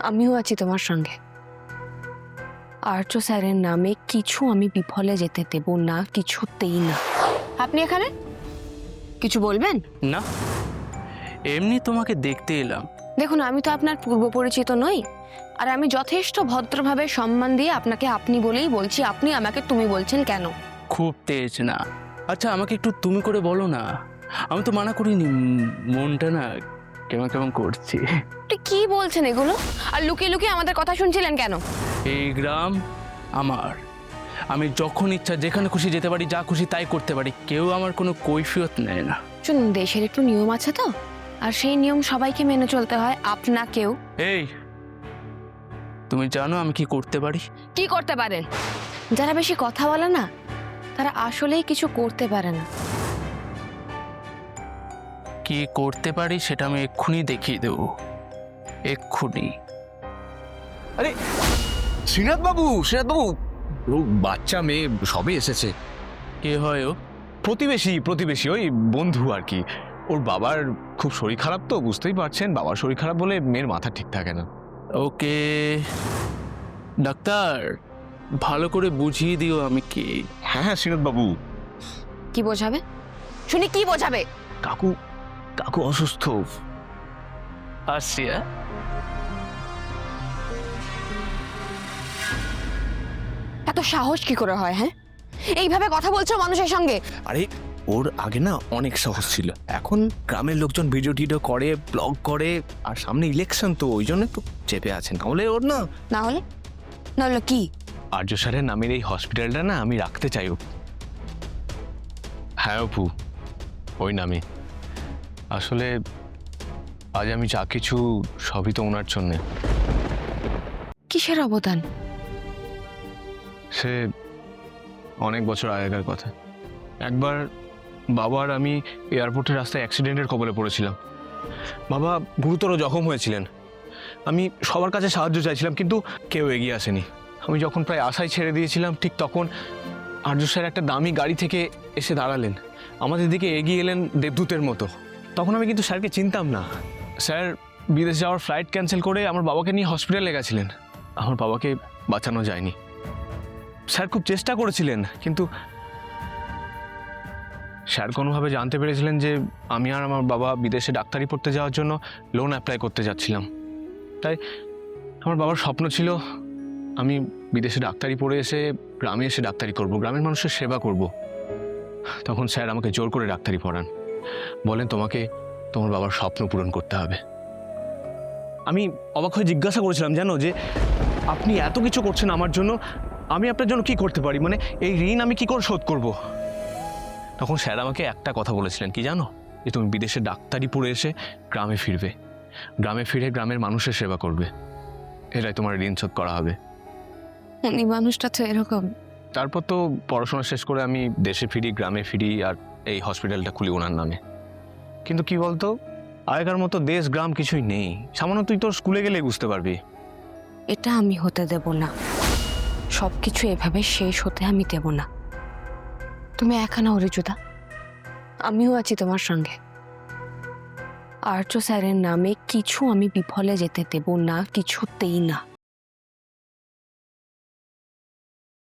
আমিও আছি তোমার সঙ্গে। আর্য স্যারের নামে কিছু আমি বিফলে যেতে দেব না, কিছুতেই না। আপনি এখানে কিছু বলবেন? না, এমনি তোমাকে দেখতে এলাম। দেখুন, আমি তো আপনার পূর্ব পরিচিত নই, আর আমি যথেষ্ট ভদ্রভাবে সম্মান দিয়ে আপনাকে আপনি বলেই বলছি। আপনি আমাকে তুমি বলছেন কেন? খুব তেজ না। আচ্ছা, আমাকে একটু তুমি করে বলো না। আমি তো মানা করিনি, মনটা না কেমন কেমন করছে। আপনি কি বলছেন এগুলো? আর লুকিয়ে লুকিয়ে আমাদের কথা শুনছিলেন কেন? এই গ্রাম আমার, আমি যখন ইচ্ছা যেখানে খুশি যেতে পারি, যা খুশি তাই করতে পারি, কেউ আমার কোনো কৈফিয়ত নেয় না। শুনুন, দেশের একটু নিয়ম আছে তো, আর সেই নিয়ম সবাইকে মেনে চলতে হয়, আপনাকেও। এই, তুমি জানো আমি কি করতে পারি? কি করতে পারেন? যারা বেশি কথা বলে না, তারা আসলেই কিছু করতে পারে না। কি করতে পারি সেটা আমি এক্ষুনি দেখিয়ে দেবো, এক্ষুনি। আরে শ্রীনাথ বাবু, ও বাচ্চা মেয়ে সবে এসেছে। কে হয় ও? প্রতিবেশী ওই বন্ধু আর কি। ওর বাবার খুব শরীর খারাপ, তো বুঝতেই পারছেন, বাবার শরীর খারাপ বলে মেয়ের মাথা ঠিক থাকে না। ওকে ডাক্তার, ভালো করে বুঝিয়ে দিও আমি কে। হ্যাঁ শ্রীনাথ বাবু। কি বোঝাবে শুনি? কি বোঝাবে? কাকু অসুস্থ। আসছি। এত সাহস কি করে হয়? হ্যাঁ, এইভাবে কথা বলছো মানুষের সঙ্গে? আরে ওর আগে না অনেক সহজ ছিল, এখন গ্রামের লোকজন ভিডিও টিডিও করে, ব্লগ করে, আর সামনে ইলেকশন, তো ওই জন্য একটু চেপে আছেন। তাহলে ওর না হলে কি? আর্য স্যারের নামের এই হসপিটালটা না আমি রাখতে চাই। হ্যাঁ অপু, ওই নামে। আসলে আজ আমি যা কিছু সবই তো ওনার জন্যে। কিসের অবদান? সে অনেক বছর আগেকার কথা। একবার বাবার আমি এয়ারপোর্টের রাস্তায় অ্যাক্সিডেন্টের কবলে পড়েছিলাম। বাবা গুরুতর জখম হয়েছিলেন। আমি সবার কাছে সাহায্য চাইছিলাম, কিন্তু কেউ এগিয়ে আসেনি। আমি যখন প্রায় আশায় ছেড়ে দিয়েছিলাম, ঠিক তখন আর্য স্যার একটা দামি গাড়ি থেকে এসে দাঁড়ালেন, আমাদের দিকে এগিয়ে এলেন দেবদূতের মতো। তখন আমি কিন্তু স্যারকে চিনতাম না। স্যার বিদেশ যাওয়ার ফ্লাইট ক্যান্সেল করে আমার বাবাকে নিয়ে হসপিটালে গেছিলেন। আমার বাবাকে বাঁচানো যায়নি। স্যার খুব চেষ্টা করেছিলেন, কিন্তু স্যার কোনোভাবে জানতে পেরেছিলেন যে আমি আর আমার বাবা বিদেশে ডাক্তারি পড়তে যাওয়ার জন্য লোন অ্যাপ্লাই করতে যাচ্ছিলাম। তাই আমার বাবার স্বপ্ন ছিল আমি বিদেশে ডাক্তারি পড়ে এসে গ্রামে এসে ডাক্তারি করব, গ্রামের মানুষের সেবা করব। তখন স্যার আমাকে জোর করে ডাক্তারি পড়ান, বলেন তোমাকে তোমার বাবার স্বপ্ন পূরণ করতে হবে। আমি অবাক হয়ে জিজ্ঞাসা করেছিলাম, জানো, যে আপনি এত কিছু করছেন আমার জন্য, আমি আপনার জন্য কি করতে পারি? মানে এই ঋণ আমি কি করে শোধ করব? তখন স্যার আমাকে একটা কথা বলেছিলেন, কি জানো, যে তুমি বিদেশে ডাক্তারি পড়ে এসে গ্রামে ফিরবে, গ্রামে ফিরে গ্রামের মানুষের সেবা করবে, এটাই তোমার ঋণ শোধ করা হবে। উনি মানুষটা তো এরকম। তারপর তো পড়াশোনা শেষ করে আমি দেশে ফিরি, গ্রামে ফিরি, আর এই হসপিটালটা খুলি ওনার নামে। কিন্তু কি বলতো, আগেকার মতো দেশ গ্রাম কিছুই নেই। সামান্য তুই তোর স্কুলে গেলেই বুঝতে পারবি। এটা আমি হতে দেব না। সবকিছু এভাবে শেষ হতে আমি দেব না। তুমি একা না অরিজুদা, আমিও আছি তোমার সঙ্গে। আর্য স্যারের নামে কিছু আমি বিফলে যেতে দেব না, কিছুতেই না।